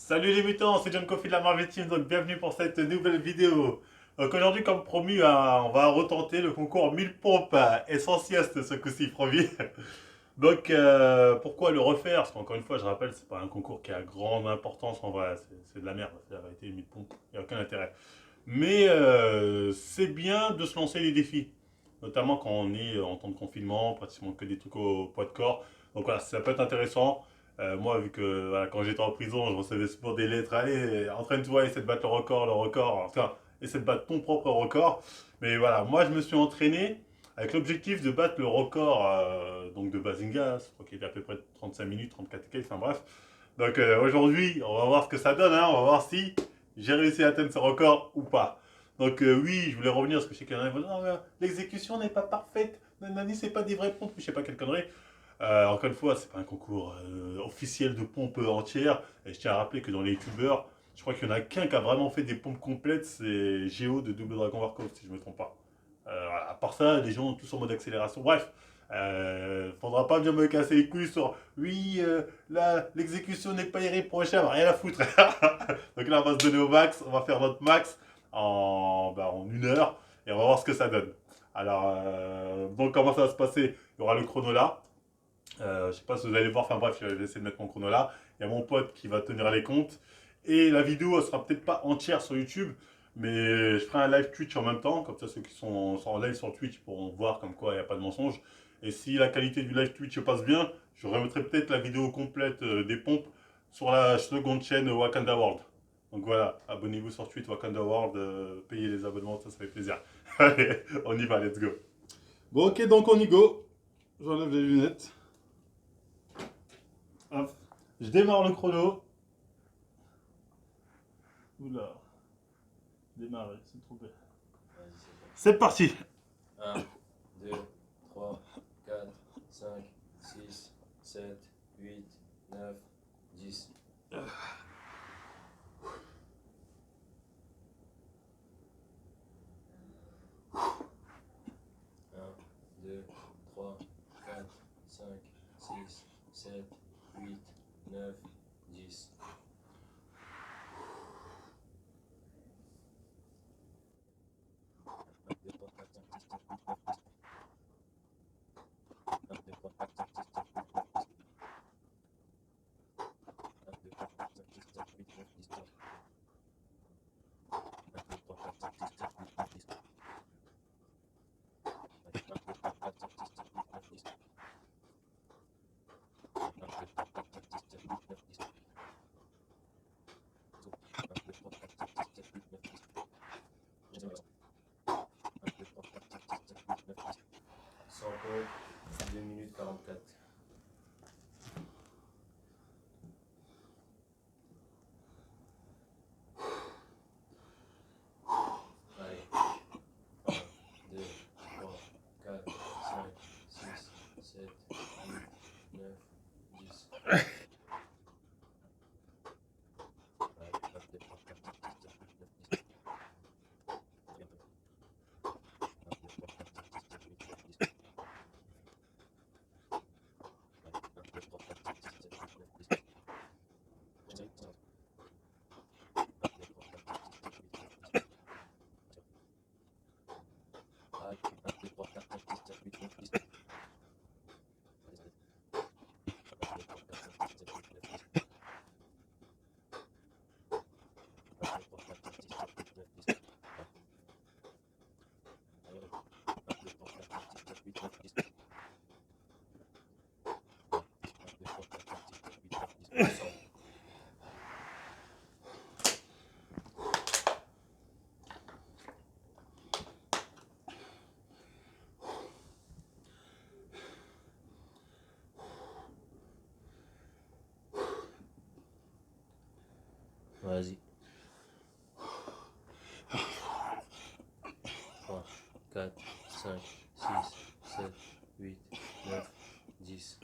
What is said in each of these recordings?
Salut les mutants, c'est John Coffey de la Marvel Team, donc bienvenue pour cette nouvelle vidéo. Donc aujourd'hui, comme promis, on va retenter le concours 1000 pompes essentiel ce coup-ci, promis. Donc pourquoi le refaire? Parce qu'encore une fois, je rappelle, c'est pas un concours qui a grande importance en vrai, c'est de la merde, c'est la vérité, 1000 pompes, il n'y a aucun intérêt. Mais c'est bien de se lancer des défis, notamment quand on est en temps de confinement, pratiquement que des trucs au poids de corps. Donc voilà, ça peut être intéressant. Moi, vu que voilà, quand j'étais en prison, je recevais souvent des lettres, allez, entraîne-toi, essaie de battre le record, enfin, essaie de battre ton propre record. Mais voilà, moi je me suis entraîné avec l'objectif de battre le record donc de Bazinga, je crois qu'il était à peu près de 35 minutes, 34 k, enfin bref. Donc aujourd'hui, on va voir ce que ça donne, hein, on va voir si j'ai réussi à atteindre ce record ou pas. Donc oui, je voulais revenir parce que je sais qu'il y en a qui vont dire, non, l'exécution n'est pas parfaite, nanani, c'est pas des vraies pompes, je sais pas quelle connerie. Encore une fois, c'est pas un concours officiel de pompes entières. Et je tiens à rappeler que dans les youtubeurs, je crois qu'il y en a qu'un qui a vraiment fait des pompes complètes, c'est Géo de Double Dragon Warcraft, si je me trompe pas. Voilà, à part ça, les gens sont tous en mode accélération. Bref, faudra pas bien me casser les couilles sur oui, là, l'exécution n'est pas irréprochable, rien à foutre. Donc là, on va se donner au max, on va faire notre max en 1 heure et on va voir ce que ça donne. Alors, donc, comment ça va se passer? Il y aura le chrono là. Je sais pas si vous allez voir, enfin bref, je vais essayer de mettre mon chrono là. Il y a mon pote qui va tenir les comptes. Et la vidéo, elle sera peut-être pas entière sur YouTube, mais je ferai un live Twitch en même temps. Comme ça, ceux qui sont en live sur Twitch pourront voir comme quoi il n'y a pas de mensonge. Et si la qualité du live Twitch passe bien, je remettrai peut-être la vidéo complète des pompes sur la seconde chaîne Wakanda World. Donc voilà, abonnez-vous sur Twitch Wakanda World, payez les abonnements, ça fait plaisir. Allez, on y va, let's go. Bon, ok, donc on y go. J'enlève les lunettes. Hop. Je démarre le chrono. Oula, démarrer, c'est trop bête. Vas-y, c'est bon. C'est parti. 1, 2, 3, 4, 5, 6, 7, 8, 9, 10. 1, 2, 3, 4, 5, 6, 7, 8, 9, 10. Sans pompe, 2 minutes 44. Allez. 1, 2, 3, 4, 5, 6, 7, 8, 9, 10. Vas-y. 3, 4, 5, 6, 7, 8, 9, 10.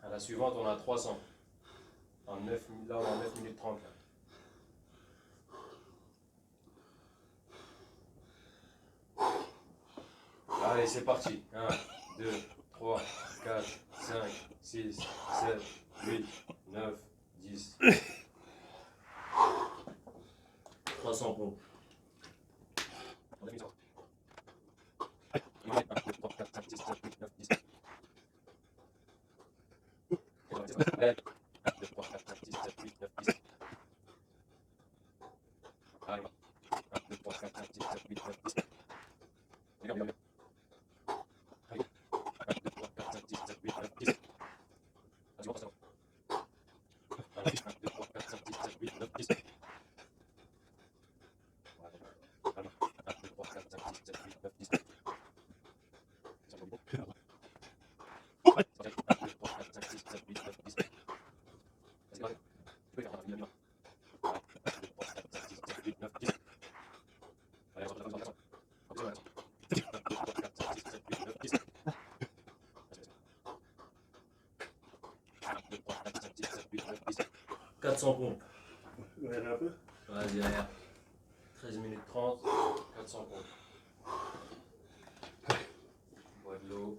À la suivante, on a 300. Là, on a 9 minutes 30. Là. Allez, c'est parti. 1, 2, 3, 4, 5, 6, 7, 8, 9, 10. 300 pompes. Pompes. Ouais, un peu. Vas-y, derrière. 13 minutes 30, 400 pompes. Bois de l'eau.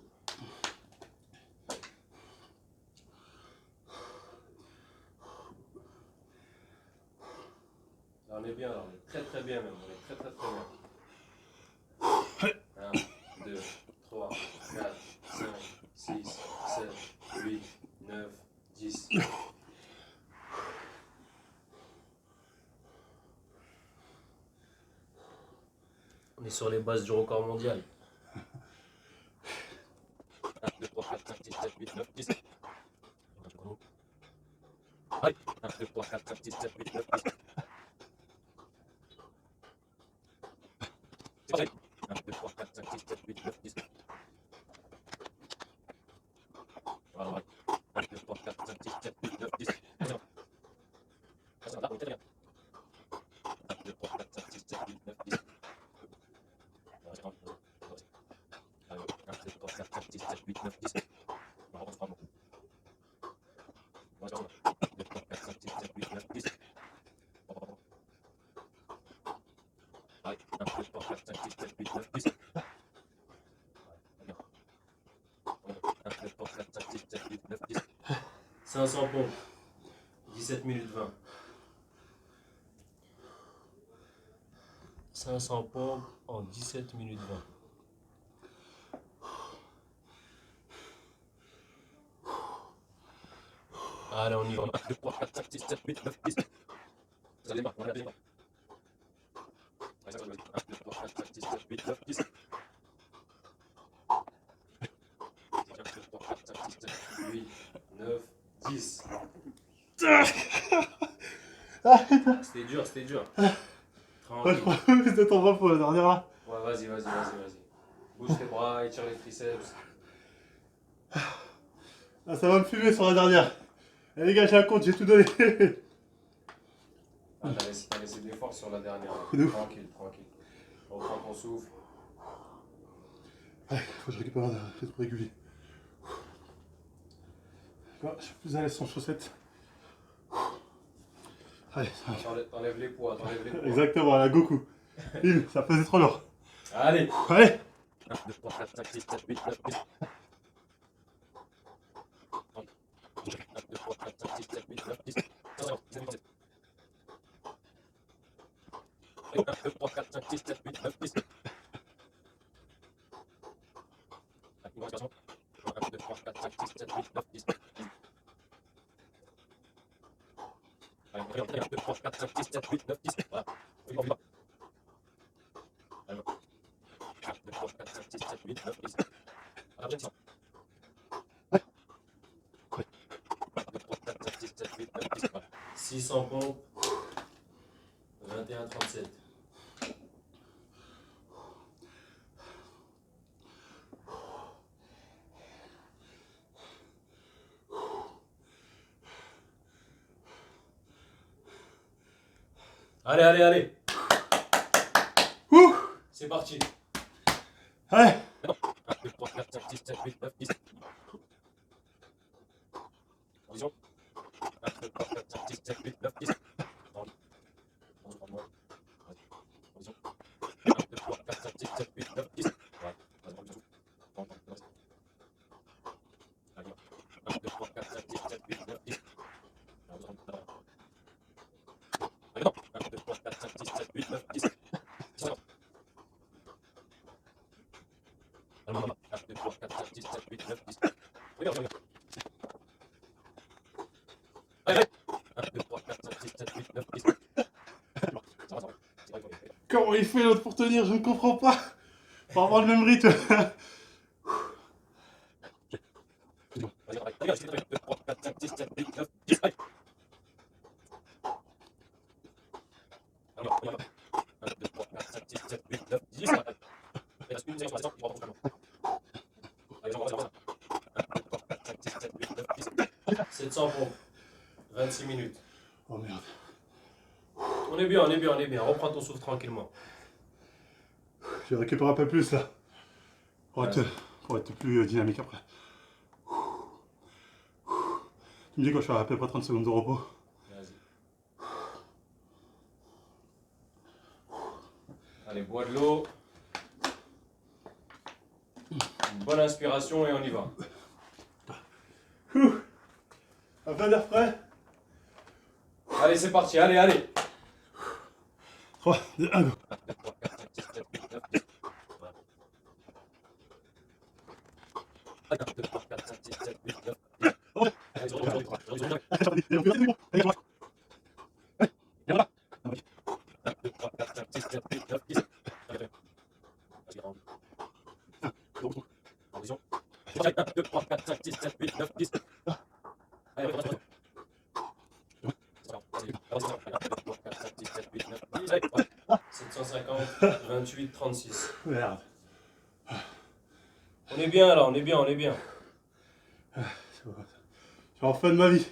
Là, on est bien, là, on est très très bien même, on est très très très bien. 1, 2, 3, 4, 5, 6, 7, 8, 9, 10. On est sur les bases du record mondial. 1, 2, 3, 4, 5, 6, 7, 8, 9, 10. 1, 2, 3, 4, 5, 6, 7, 8, 9, 10. 1, 2, 3, 4, 5, 6, 7, 8, 9, 10. Voilà. 1, 2, 3, 4, 5, 6, 7, 8, 9, 10. 1, 2, 3, 4, 5, 6, 7, 8, 9, 10. 1, 2, 3, 4, 5, 6, 7, 8, 9, 10. 500 pompes, 17 minutes 20. 500 pompes en 17 minutes 20. Allez, on y va. 1, 2, 3, 4, 5, 6, 7, 8, 9, 10. Ça démarre, on a démarre. 1, 2, 3, 4, 5, 6, 7, 8, 9, 10. 1, 2, 3, 4, 5, 6, 7, 8, 9, 10. C'était dur, c'était dur. Ouais, je Tranquille. crois que c'était ton bras pour la dernière là. Ouais, vas-y. Bouge tes bras, étire les triceps. Ah, ça va me fumer sur la dernière. Eh, les gars, j'ai un compte, j'ai tout donné. Ah, t'as laissé de l'effort sur la dernière. De ouf. Tranquille. Reprends ton souffle. Ouais, faut que je récupère un rythme régulier. D'accord, je suis plus à l'aise sans chaussettes. Allez, ça va. T'enlèves les poids. Exactement, la Goku. Ça faisait trop lourd. Allez. Allez. 1, 2, 3, 4, 5, 6, 7, 8, 9, 10. 1, 2, 3, 4, 5, 6, 7, 8, 9, 10. 1, 2, 3, 4, 5, 6, 7, 8, 9, 10. 1, 2, 3, 4, 5, 6, 7, 8, 9, 10. 1, 2, 3, 4, 5, 6, 7, 8, 9, 10. Voilà. 1, 2, 3, 4, 5, 6, 7, 8, 9, 10. À la prochaine. 1, 2, 3, 4, 5, 6, 7, 8, 9, 10. Voilà. 600 pompes. 21,37. Allez, allez, allez. Ouh. C'est parti. Allez. 1, 2, 3, 4, 5, 6, 7, 8, 9, 10. Position. 1, 2, 3, 4, 5, 6, 7, 8, 9, 10. Position. 1, 2, 3, 4, 5, 6, 7, 8, 9, 10. Voilà. 1, 2, 3, 4, 5, 6, 7, 8, 9, 10. Allez, non. 1, 2, 3, 4, 5, 6, 7, 8, 9, 10. 1, 2, 3, 4, 5, 6, 7, 8, 9, 10. Regarde, regarde. Allez, allez. 1, 2, 3, 4, 5, 6, 7, 8, 9, 10. Ça va. Comment il fait l'autre pour tenir? Je ne comprends pas. Pour avoir le même rythme. Vas-y, regarde, regarde, 1, 2, 3, 4, 5, 6, 7, 8, 9, 10. Allez. Alors, regarde. 1, 2, 3, 4, 5, 6, 7, 8, 9, 10. Il reste une série sur la descente, tu reprends ton calme. Allez, j'envoie, j'envoie. 1, 2, 3, 4, 5, 6, 7, 8, 9, 10. 700 pompes. 26 minutes. Oh merde. On est bien, on est bien, on est bien. Reprends ton souffle tranquillement. Je vais récupérer un peu plus là. Pour être plus dynamique après. Tu me dis quand je fais à peu près 30 secondes de repos. Vas-y. Allez, bois de l'eau. Une bonne inspiration et on y va. Un peu d'air frais. Allez, c'est parti, allez, allez. 3, 2, 1, go. 1, 2, 3, 4, 5, 6, 7, 8, 9, 10. Voilà. 1, 2, 3, 4, 5, 6, 7, 8, 9, 10. Allez, sur le dos, sur le dos, sur le dos. 1, 2, 3, 4, 5, 6, 7, 8, 9, 10. Allez, vas-y, en position. 1, 2, 3, 4, 5, 6, 7, 8, 9, 10. Allez, vas-y, vas-y. 750, 28, 36. Merde. On est bien là, on est bien, on est bien. Je suis en fin de ma vie.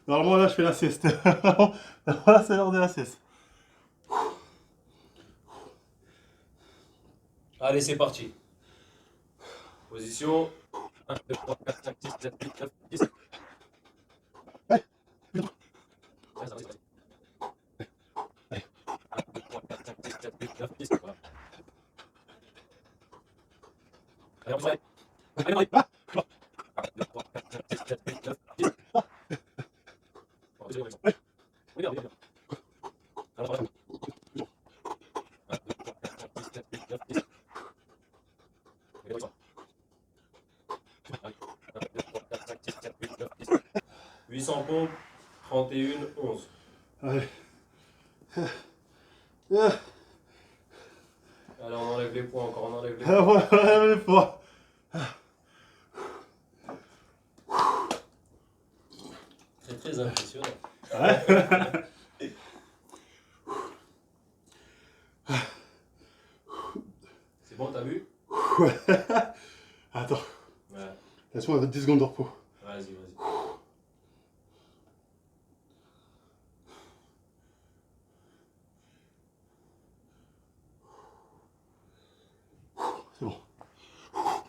Normalement là je fais la sieste. Voilà, c'est l'heure de la sieste. Allez, c'est parti. Position. 1, 2, 3, 4, 5, 6, 7, 8, 9, 10. Ouais. 1, 2, 3, 4, 5, 6, 7, 8, 9, 10. Voilà. Allez, on peut se allez, allez. 1, 2, 3, 4, 5, 6, 7, 8, 9, 10. On est bien, on est bien. Alors, voilà. 1, 2, 3, 4, 5, 6, 7, 8, 9, 10. Allez, 1, 2, 3, 4, 5, 6, 7, 8, 9, 10. 800 pompes, 31, 11. Allez. Allez, on enlève les poids encore, on enlève les Ah, poids. voilà les poids. Très très impressionnant. Ouais. C'est bon, t'as vu? Ouais. Attends, Ouais. laisse-moi 10 secondes de repos. Vas-y, vas-y. C'est bon. 1,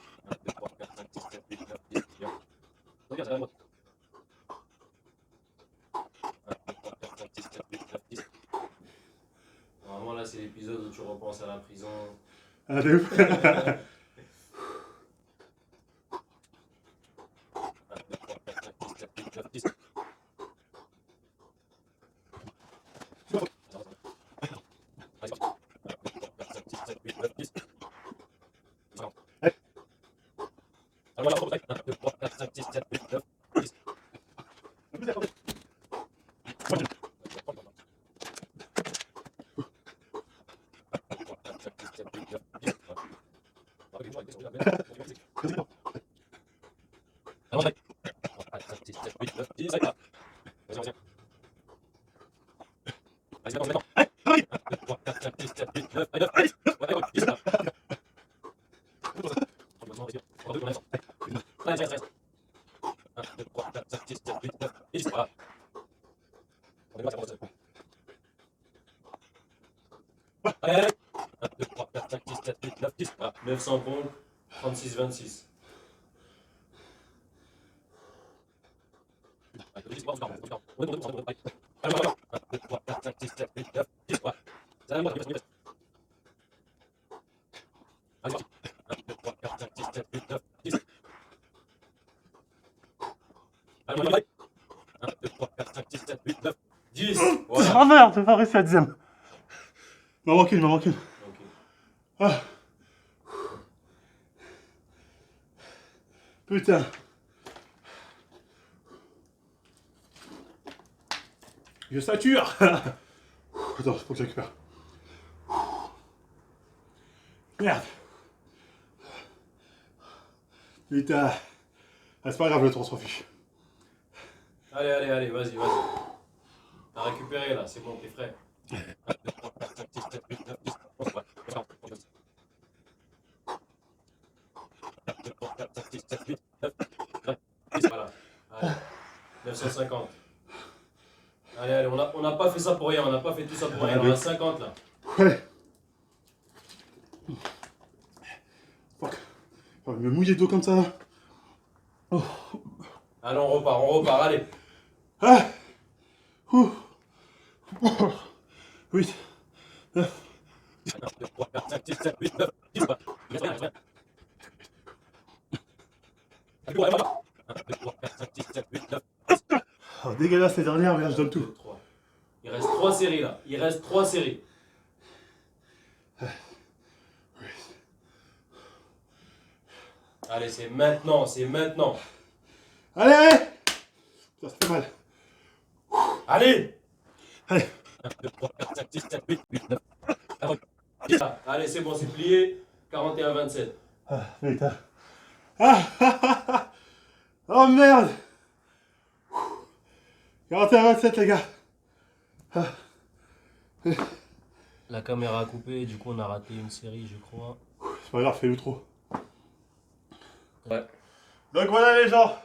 2, 3, 4, 5, 6, 7, 8, 9, 10. Bien. Regarde, c'est la moitié. 1, 2, 3, 4, 5, 6, 7, 8, 9, 10. Normalement, là, c'est l'épisode où tu repenses à la prison. Ah, t'es ouf. 1, 2, 3, 4, 5, 6, 7, 8, 9, 10. Allez, c'est parti. 1, 2, 3, 4, 5, 6, 7, 8, 9, 10. Ouais. Alors, voilà, 1, 2, 3, 4, 5, 6, 7, 8, 9, 10. Allez, allez. 1, 2, 3, 4, 5, 6, 7, 8, 9, 10. Voilà. 900 pompes, 36, 26. Allez, 1, 2, 3, 4, 5, 6, 7, 8, 9, 10. Voilà. Ça va, moi, il reste. Allez, 1, 2, 3, 4, 5, 6, 7, 8, 9, 10. Allez, moi, 1, 2, 3, 4, 5, 6, 7, 8, 9, 10. Voilà. Ah merde, j'ai pas réussi à la deuxième. Il m'en manque une, il m'en manque une. Ok. Ah. Putain. Je sature. Attends, faut que je récupère. Merde. Putain. Ah, c'est pas grave, le temps s'en fiche. Allez, allez, allez, vas-y, vas-y. T'as récupéré là, c'est bon, t'es frais. 1, 2, 3, 4, 5, 6, 7, 8, 9, 10, 11, voilà. 1, 2, 3, 4, 5, 6, 7, 8, 9, 10, voilà. Allez, 950. Allez, allez, on n'a pas fait ça pour rien, on n'a pas fait tout ça pour rien. On a 50 là. Ouais. Fuck. Je vais me mouiller d'eau comme ça. Oh. Allez, on repart, allez. Ah. Ouh. 8. 9. 1, 2, 3, 4, 5, 6, 7, 8, 9, 10, voilà. 1, 2, 3, 4, 5, 6, 7, 8, 9, 10. Oh, dégueulasse les dernières, mais là je donne 2, tout. 3. Il reste 3 séries là. Il reste 3 séries. Allez, c'est maintenant, c'est maintenant. Allez, allez. Ça fait mal. Allez. Allez. 1, 2, 3, 4, 5, 6, 7, 8, 8, 9, 10. Allez, c'est bon, c'est plié. 41, 27. Ah, putain. Ah, ah, ah, ah. Oh merde. 41-27 les gars. Ah. La caméra a coupé, du coup on a raté une série, je crois. C'est pas grave, fais-le trop. Ouais. Donc voilà les gens.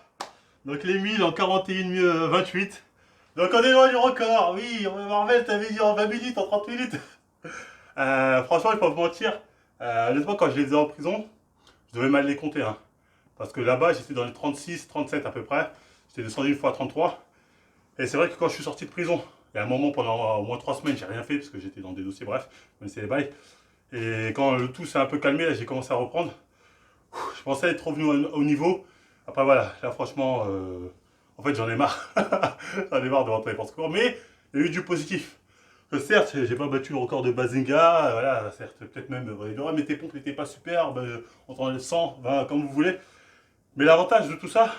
Donc les 1000 en 41 28. Donc on est loin du record. Oui, Marvel t'avais dit en 20 minutes, en 30 minutes. Franchement, je peux pas vous mentir. Honnêtement, quand je les ai en prison, je devais mal les compter. Hein. Parce que là-bas, j'étais dans les 36, 37 à peu près. J'étais descendu une fois à 33. Et c'est vrai que quand je suis sorti de prison, il y a un moment pendant au moins 3 semaines, j'ai rien fait parce que j'étais dans des dossiers, bref, je connaissais les bails. Et quand le tout s'est un peu calmé, là, j'ai commencé à reprendre. Je pensais être revenu au niveau. Après voilà, là franchement, en fait j'en ai marre. J'en ai marre de rentrer n'importe quoi. Mais il y a eu du positif. Certes, j'ai pas battu le record de Bazinga, voilà, certes, peut-être même, mais tes pompes n'étaient pas super, ben, on t'en laisse 100, 20, comme vous voulez. Mais l'avantage de tout ça,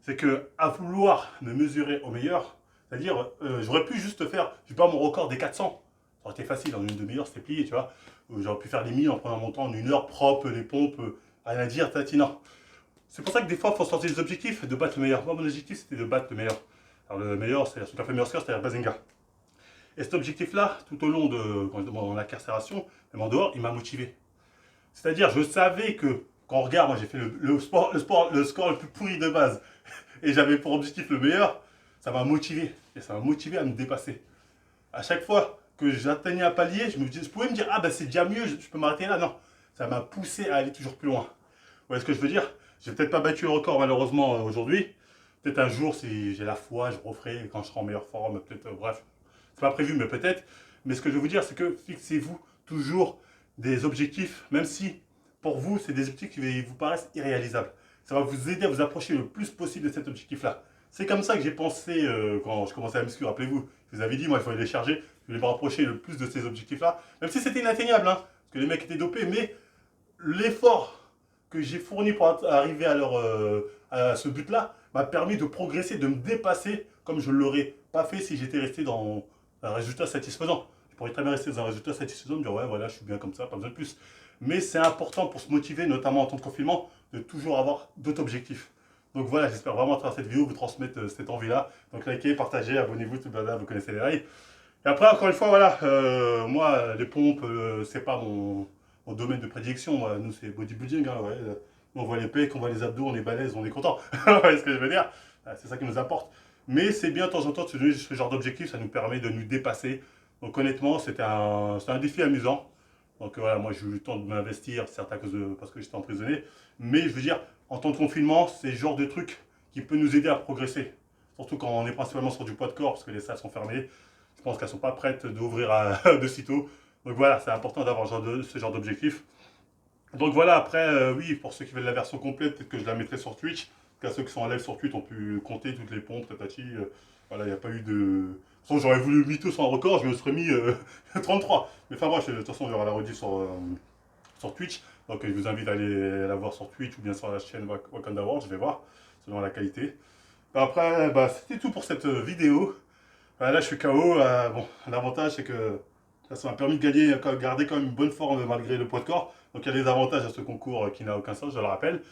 c'est que à vouloir me mesurer au meilleur, c'est-à-dire, j'aurais pu juste faire, je sais pas, mon record des 400. Ça aurait été facile, en une demi-heure, c'était plié, tu vois. J'aurais pu faire les 1000 en prenant mon temps en une heure propre, les pompes, rien à dire, tatina. C'est pour ça que des fois, il faut sortir des objectifs de battre le meilleur. Moi, mon objectif, c'était de battre le meilleur. Alors, le meilleur, c'est celui qui a fait le meilleur score, c'est-à-dire Bazinga. Et cet objectif-là, tout au long de mon incarcération, même en dehors, il m'a motivé. C'est-à-dire, je savais que, quand on regarde, moi j'ai fait le score le plus pourri de base, et j'avais pour objectif le meilleur, ça m'a motivé. Et ça m'a motivé à me dépasser. À chaque fois que j'atteignais un palier, je pouvais me dire, ah ben c'est déjà mieux, je peux m'arrêter là. Non, ça m'a poussé à aller toujours plus loin. Vous voyez ce que je veux dire? J'ai peut-être pas battu le record malheureusement aujourd'hui. Peut-être un jour, si j'ai la foi, je referai quand je serai en meilleure forme. Peut-être, bref, c'est pas prévu, mais peut-être. Mais ce que je veux vous dire, c'est que fixez-vous toujours des objectifs, même si pour vous, c'est des objectifs qui vous paraissent irréalisables. Ça va vous aider à vous approcher le plus possible de cet objectif-là. C'est comme ça que j'ai pensé quand je commençais à muscu, rappelez-vous. Je vous avais dit, moi, il fallait les charger, je voulais me rapprocher le plus de ces objectifs-là, même si c'était inatteignable, hein, parce que les mecs étaient dopés, mais l'effort que j'ai fourni pour arriver à ce but-là m'a permis de progresser, de me dépasser comme je ne l'aurais pas fait si j'étais resté dans un résultat satisfaisant. Je pourrais très bien rester dans un résultat satisfaisant, me dire ouais voilà je suis bien comme ça, pas besoin de plus. Mais c'est important pour se motiver, notamment en temps de confinement, de toujours avoir d'autres objectifs. Donc voilà, j'espère vraiment à travers cette vidéo vous transmettre cette envie-là. Donc likez, partagez, abonnez-vous, tout le vous connaissez les règles. Et après, encore une fois, voilà, moi, les pompes, c'est pas mon domaine de prédilection. Moi. Nous, c'est bodybuilding. Hein, ouais. On voit les pecs, on voit les abdos, on est balèze, on est content. Vous voyez ce que je veux dire? C'est ça qui nous importe. Mais c'est bien de temps en temps de se donner ce genre d'objectif. Ça nous permet de nous dépasser, Donc honnêtement, c'est un défi amusant. Donc voilà, moi j'ai eu le temps de m'investir, certes parce que j'étais emprisonné. Mais je veux dire, en temps de confinement, c'est le genre de truc qui peut nous aider à progresser. Surtout quand on est principalement sur du poids de corps, parce que les salles sont fermées. Je pense qu'elles ne sont pas prêtes d'ouvrir de sitôt. Donc voilà, c'est important d'avoir ce genre d'objectif. Donc voilà, après, oui, pour ceux qui veulent la version complète, peut-être que je la mettrai sur Twitch. Car ceux qui sont en live sur Twitch ont pu compter toutes les pompes, tatati. Voilà, il n'y a pas eu de. De toute façon, j'aurais voulu mytho sur un record, je me serais mis 33. Mais enfin, bref, de toute façon, il y aura la redit sur Twitch. Donc, je vous invite à aller la voir sur Twitch ou bien sur la chaîne Wakanda World, je vais voir, selon la qualité. Après, bah, c'était tout pour cette vidéo. Là, je suis KO. Bon, l'avantage, c'est que ça m'a permis de garder quand même une bonne forme malgré le poids de corps. Donc, il y a des avantages à ce concours qui n'a aucun sens, je le rappelle.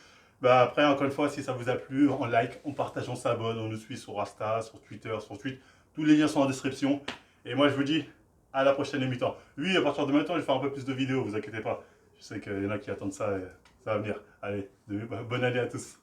Bah, après, encore une fois, si ça vous a plu, on like, on partage, on s'abonne, on nous suit sur Insta, sur Twitter, sur Twitch. Tous les liens sont en description. Et moi, je vous dis à la prochaine émission. Oui, à partir de maintenant, je vais faire un peu plus de vidéos, vous inquiétez pas. Je sais qu'il y en a qui attendent ça et ça va venir. Allez, bonne année à tous.